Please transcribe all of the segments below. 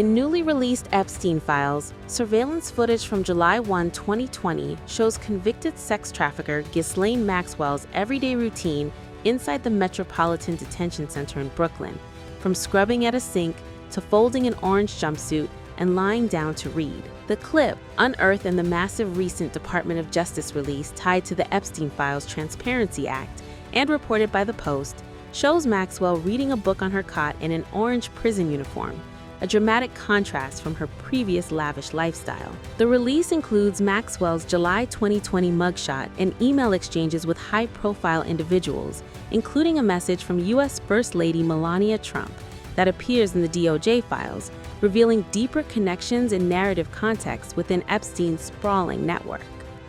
In newly released Epstein files, surveillance footage from July 1, 2020 shows convicted sex trafficker Ghislaine Maxwell's everyday routine inside the Metropolitan Detention Center in Brooklyn, from scrubbing at a sink to folding an orange jumpsuit and lying down to read. The clip, unearthed in the massive recent Department of Justice release tied to the Epstein Files Transparency Act and reported by The Post, shows Maxwell reading a book on her cot in an orange prison uniform, a dramatic contrast from her previous lavish lifestyle. The release includes Maxwell's July 2020 mugshot and email exchanges with high-profile individuals, including a message from U.S. First Lady Melania Trump that appears in the DOJ files, revealing deeper connections and narrative context within Epstein's sprawling network.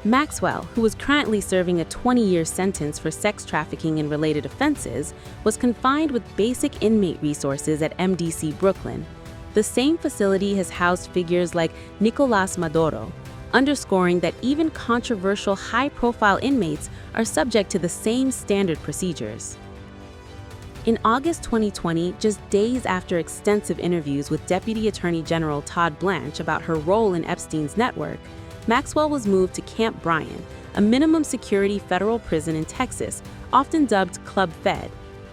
Maxwell, who was currently serving a 20-year sentence for sex trafficking and related offenses, was confined with basic inmate resources at MDC Brooklyn. The same facility has housed figures like Nicolás Maduro, underscoring that even controversial high-profile inmates are subject to the same standard procedures. In August 2020, just days after extensive interviews with Deputy Attorney General Todd Blanche about her role in Epstein's network, Maxwell was moved to Camp Bryan, a minimum security federal prison in Texas, often dubbed Club Fed.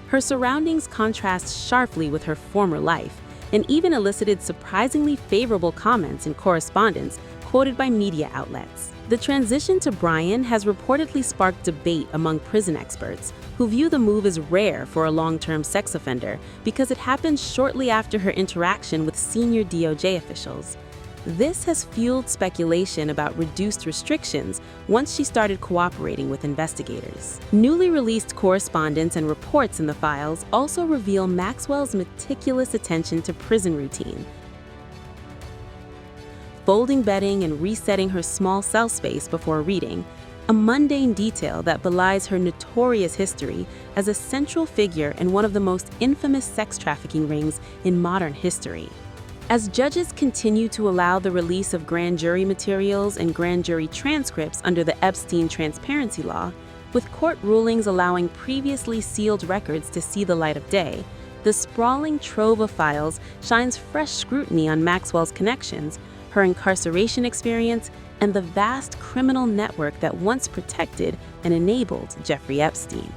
Her surroundings contrast sharply with her former life, and even elicited surprisingly favorable comments in correspondence quoted by media outlets. The transition to Bryan has reportedly sparked debate among prison experts, who view the move as rare for a long-term sex offender because it happened shortly after her interaction with senior DOJ officials. This has fueled speculation about reduced restrictions once she started cooperating with investigators. Newly released correspondence and reports in the files also reveal Maxwell's meticulous attention to prison routine, folding bedding and resetting her small cell space before reading, a mundane detail that belies her notorious history as a central figure in one of the most infamous sex trafficking rings in modern history. As judges continue to allow the release of grand jury materials and grand jury transcripts under the Epstein Transparency Law, with court rulings allowing previously sealed records to see the light of day, the sprawling trove of files shines fresh scrutiny on Maxwell's connections, her incarceration experience, and the vast criminal network that once protected and enabled Jeffrey Epstein.